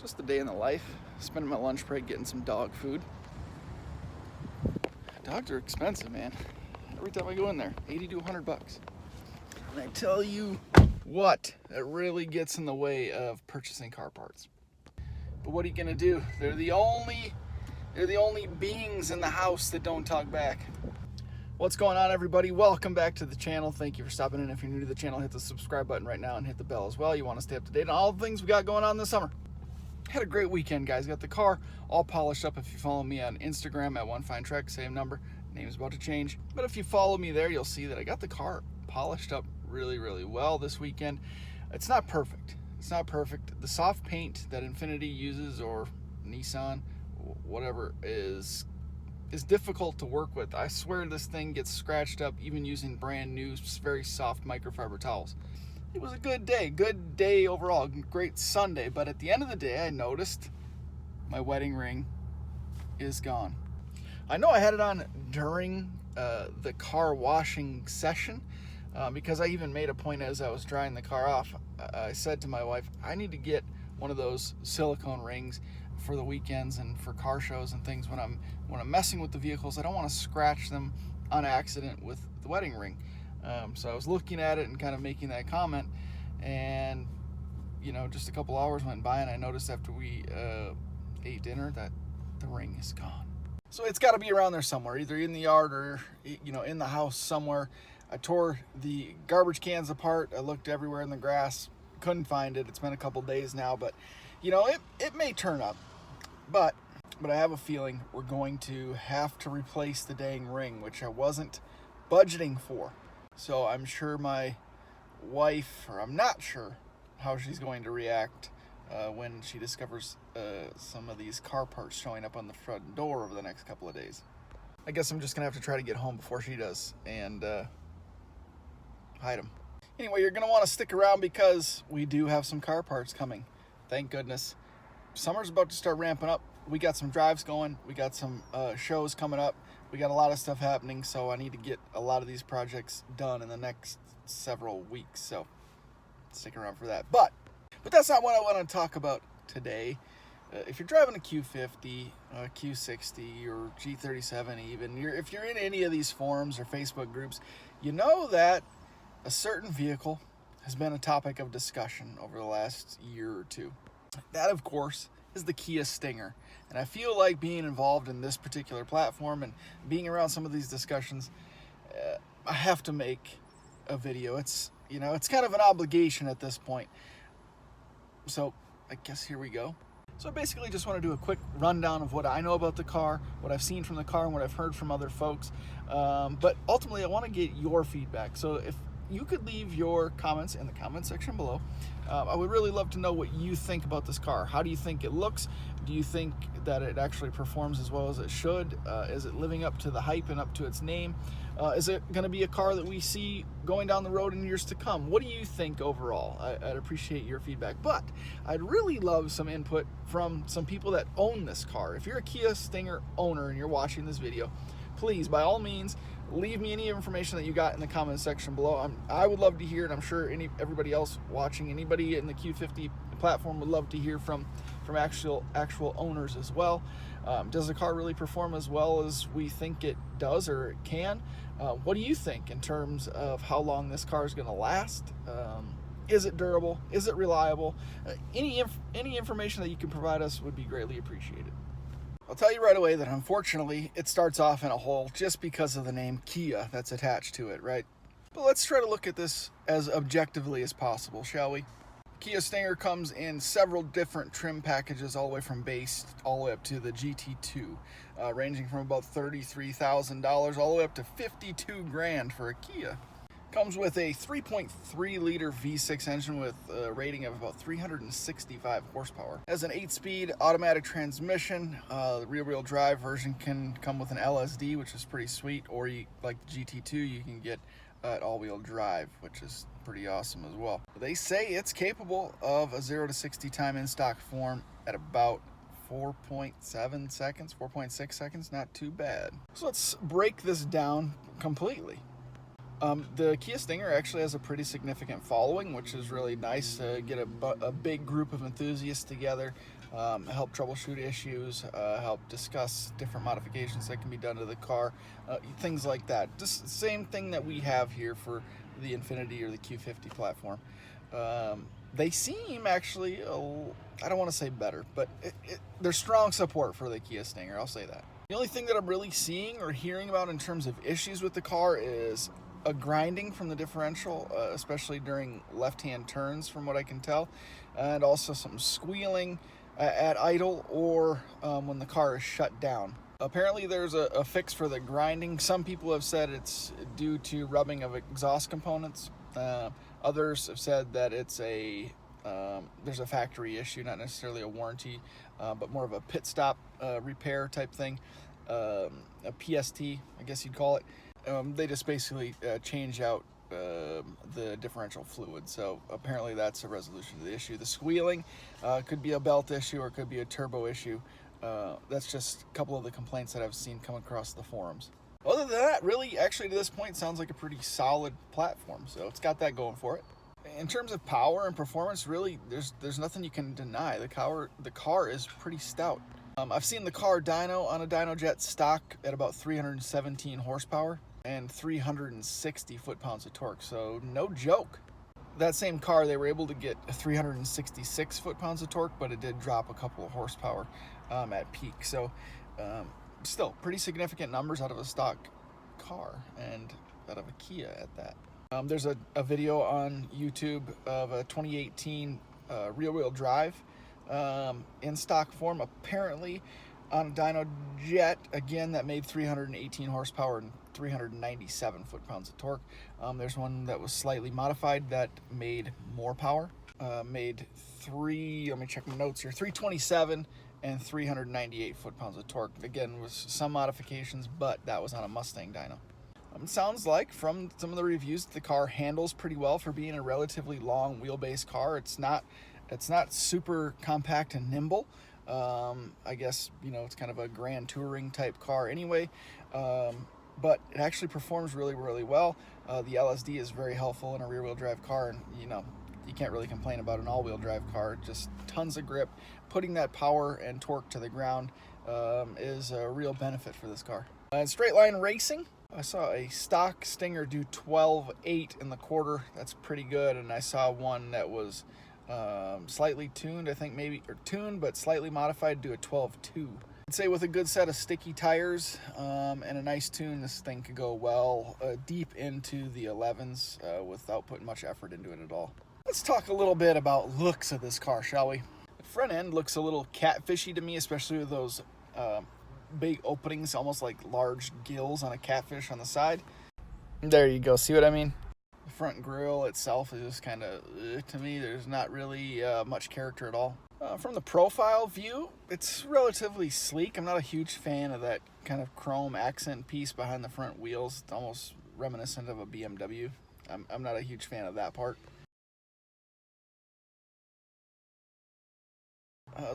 Just a day in the life. Spending my lunch break getting some dog food. Dogs are expensive, man. Every time I go in there, 80 to 100 bucks. And I tell you what, that really gets in the way of purchasing car parts. But what are you gonna do? They're the only beings in the house that don't talk back. What's going on, everybody? Welcome back to the channel. Thank you for stopping in. If you're new to the channel, hit the subscribe button right now and hit the bell as well. You want to stay up to date on all the things we got going on this summer. Had a great weekend, guys. Got the car all polished up. If you follow me on Instagram at One Fine Trek, same number. Name's about to change. But if you follow me there, you'll see that I got the car polished up really well this weekend. It's not perfect. It's not perfect. The soft paint that Infiniti uses, or Nissan, whatever, is difficult to work with. I swear this thing gets scratched up even using brand new, very soft microfiber towels. It was a good day overall, great Sunday, but at the end of the day, I noticed my wedding ring is gone. I know I had it on during the car washing session, because I even made a point as I was drying the car off. I said to my wife, I need to get one of those silicone rings for the weekends and for car shows and things. When I'm messing with the vehicles, I don't want to scratch them on accident with the wedding ring. So I was looking at it and kind of making that comment, and just a couple hours went by and I noticed after we ate dinner that the ring is gone. So it's got to be around there somewhere, either in the yard or in the house somewhere. I tore the garbage cans apart. I looked everywhere in the grass, couldn't find it. It's been a couple days now, but it may turn up. But I have a feeling we're going to have to replace the dang ring, which I wasn't budgeting for. So I'm sure my wife, or I'm not sure how she's going to react when she discovers some of these car parts showing up on the front door over the next couple of days. I guess I'm just going to have to try to get home before she does and hide them. Anyway, you're going to want to stick around because we do have some car parts coming. Thank goodness. Summer's about to start ramping up. We got some drives going. We got some shows coming up. We got a lot of stuff happening, so I need to get a lot of these projects done in the next several weeks, so stick around for that. But that's not what I want to talk about today. If you're driving a Q50, Q60, or G37 even, if you're in any of these forums or Facebook groups, you know that a certain vehicle has been a topic of discussion over the last year or two. That, of course, is the Kia Stinger. And I feel like being involved in this particular platform and being around some of these discussions, I have to make a video. It's kind of an obligation at this point. So I guess here we go. So I basically just want to do a quick rundown of what I know about the car, what I've seen from the car, and what I've heard from other folks. But ultimately, I want to get your feedback. So if you could leave your comments in the comment section below. I would really love to know what you think about this car. How do you think it looks? Do you think that it actually performs as well as it should? Is it living up to the hype and up to its name? Is it going to be a car that we see going down the road in years to come? What do you think overall? I'd appreciate your feedback, but I'd really love some input from some people that own this car. If you're a Kia Stinger owner and you're watching this video, please, by all means, leave me any information that you got in the comment section below. I would love to hear, and I'm sure everybody else watching, anybody in the Q50 platform would love to hear from actual owners as well. Does the car really perform as well as we think it does or it can? What do you think in terms of how long this car is going to last? Is it durable? Is it reliable? Any information that you can provide us would be greatly appreciated. I'll tell you right away that unfortunately it starts off in a hole just because of the name Kia that's attached to it, right? But let's try to look at this as objectively as possible, shall we? Kia Stinger comes in several different trim packages, all the way from base all the way up to the GT2, ranging from about $33,000 all the way up to $52,000 for a Kia. Comes with a 3.3 liter V6 engine with a rating of about 365 horsepower. Has an 8-speed automatic transmission. The rear-wheel drive version can come with an LSD, which is pretty sweet, or like the GT2, you can get all-wheel drive, which is pretty awesome as well. They say it's capable of a 0 to 60 time in stock form at about 4.7 seconds, 4.6 seconds, not too bad. So let's break this down completely. The Kia Stinger actually has a pretty significant following, which is really nice to get a big group of enthusiasts together help troubleshoot issues, help discuss different modifications that can be done to the car, things like that. Just the same thing that we have here for the Infiniti or the Q50 platform. They seem actually, I don't want to say better, but there's strong support for the Kia Stinger, I'll say that. The only thing that I'm really seeing or hearing about in terms of issues with the car is a grinding from the differential, especially during left-hand turns from what I can tell, and also some squealing at idle or when the car is shut down. Apparently there's a fix for the grinding. Some people have said it's due to rubbing of exhaust components. Others have said that it's there's a factory issue, not necessarily a warranty, but more of a pit stop repair type thing, a PST, I guess you'd call it. They just basically change out the differential fluid. So apparently that's a resolution to the issue. The squealing could be a belt issue or could be a turbo issue. That's just a couple of the complaints that I've seen come across the forums. Other than that, really, actually to this point, sounds like a pretty solid platform. So it's got that going for it. In terms of power and performance, really, there's nothing you can deny. The car is pretty stout. I've seen the car dyno on a DynoJet stock at about 317 horsepower and 360 foot-pounds of torque, so no joke. That same car, they were able to get 366 foot-pounds of torque, but it did drop a couple of horsepower at peak. So still, pretty significant numbers out of a stock car and out of a Kia at that. There's a video on YouTube of a 2018 rear-wheel drive in stock form, apparently on a DynoJet, again, that made 318 horsepower and 397 foot-pounds of torque. There's one that was slightly modified that made more power, made let me check my notes here, 327 and 398 foot-pounds of torque. Again, with some modifications, but that was on a Mustang dyno. It sounds like from some of the reviews the car handles pretty well for being a relatively long wheelbase car. It's not super compact and nimble. I guess, it's kind of a grand touring type car anyway, but it actually performs really, really well. The LSD is very helpful in a rear-wheel drive car, and you can't really complain about an all-wheel drive car. Just tons of grip. Putting that power and torque to the ground is a real benefit for this car. In straight line racing, I saw a stock Stinger do 12.8 in the quarter. That's pretty good. And I saw one that was slightly tuned, I think maybe, or tuned, but slightly modified to do a 12.2. I'd say with a good set of sticky tires and a nice tune, this thing could go well deep into the 11s without putting much effort into it at all. Let's talk a little bit about looks of this car, shall we? The front end looks a little catfishy to me, especially with those big openings, almost like large gills on a catfish on the side. There you go, see what I mean? The front grille itself is just kind of, to me, there's not really much character at all. From the profile view, it's relatively sleek. I'm not a huge fan of that kind of chrome accent piece behind the front wheels. It's almost reminiscent of a BMW. I'm not a huge fan of that part.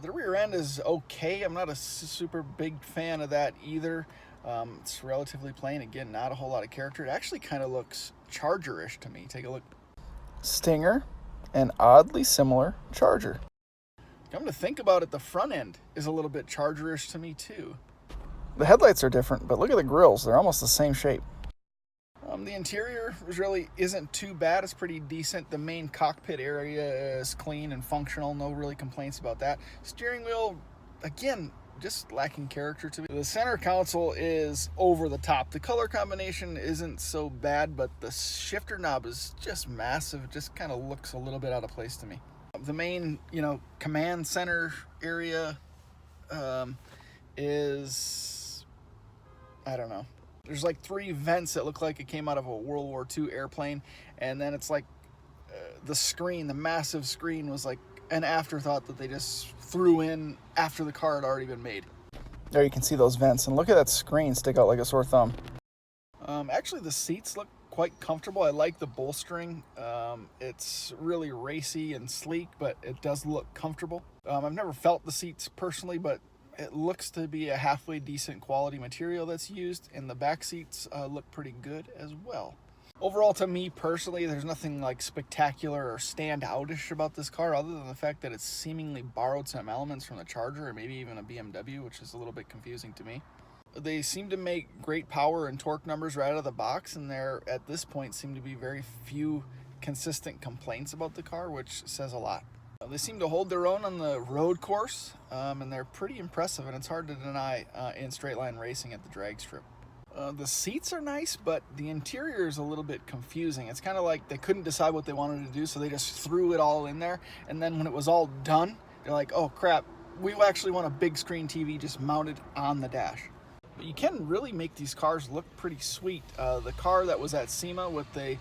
The rear end is okay. I'm not a super big fan of that either. It's relatively plain. Again, not a whole lot of character. It actually kind of looks Charger-ish to me. Take a look. Stinger and oddly similar Charger. Come to think about it, the front end is a little bit Charger-ish to me too. The headlights are different, but look at the grills. They're almost the same shape. The interior really isn't too bad. It's pretty decent. The main cockpit area is clean and functional. No really complaints about that. Steering wheel, again, just lacking character to me. The center console is over the top. The color combination isn't so bad, but the shifter knob is just massive. It just kind of looks a little bit out of place to me. The main, command center area is, I don't know. There's like 3 vents that look like it came out of a World War II airplane, and then it's like the massive screen was like an afterthought that they just threw in after the car had already been made. There you can see those vents, and look at that screen stick out like a sore thumb. Actually, the seats look quite comfortable. I like the bolstering. It's really racy and sleek, but it does look comfortable. I've never felt the seats personally, but it looks to be a halfway decent quality material that's used, and the back seats look pretty good as well. Overall, to me personally, there's nothing like spectacular or standoutish about this car other than the fact that it's seemingly borrowed some elements from the Charger or maybe even a BMW, which is a little bit confusing to me. They seem to make great power and torque numbers right out of the box, and there at this point seem to be very few consistent complaints about the car, which says a lot. They seem to hold their own on the road course, and they're pretty impressive, and it's hard to deny in straight line racing at the drag strip. The seats are nice, but the interior is a little bit confusing. It's kind of like they couldn't decide what they wanted to do, so they just threw it all in there, and then when it was all done, they're like, oh crap, we actually want a big screen TV just mounted on the dash. But you can really make these cars look pretty sweet. The car that was at SEMA with the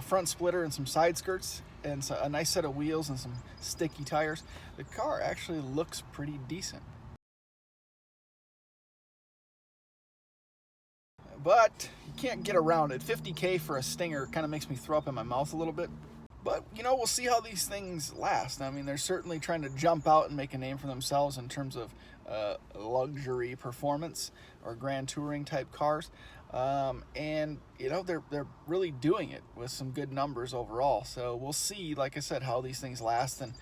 front splitter and some side skirts and a nice set of wheels and some sticky tires, the car actually looks pretty decent. But you can't get around it. $50K for a Stinger kind of makes me throw up in my mouth a little bit. But, you know, we'll see how these things last. I mean, they're certainly trying to jump out and make a name for themselves in terms of luxury performance or grand touring type cars. And, you know, they're really doing it with some good numbers overall. So we'll see, like I said, how these things last and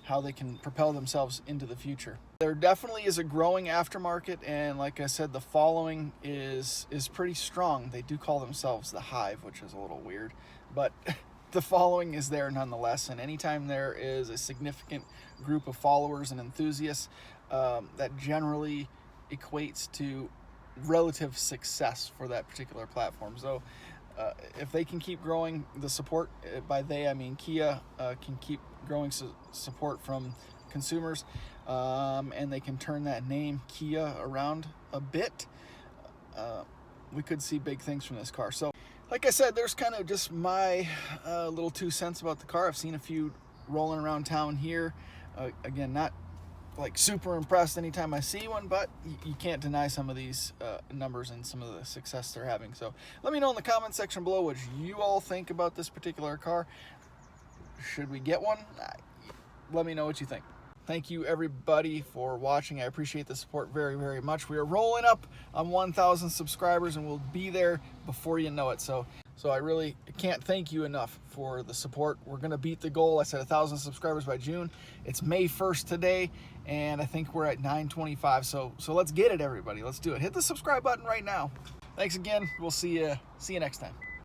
how they can propel themselves into the future. There definitely is a growing aftermarket, and like I said, the following is pretty strong. They do call themselves the Hive, which is a little weird, but the following is there nonetheless. And anytime there is a significant group of followers and enthusiasts, that generally equates to relative success for that particular platform. So if they can keep growing the support, by they I mean Kia, can keep growing support from consumers, and they can turn that name Kia around a bit, we could see big things from this car. So like I said, there's kind of just my little 2 cents about the car. I've seen a few rolling around town here. Again, not like super impressed anytime I see one, but you can't deny some of these numbers and some of the success they're having. So let me know in the comment section below what you all think about this particular car. Should we get one? Let me know what you think. Thank you everybody for watching. I appreciate the support very, very much. We are rolling up on 1,000 subscribers and we'll be there before you know it. So I really can't thank you enough for the support. We're gonna beat the goal. I said 1,000 subscribers by June. It's May 1st today, and I think we're at 925. So let's get it, everybody. Let's do it. Hit the subscribe button right now. Thanks again. We'll see you next time.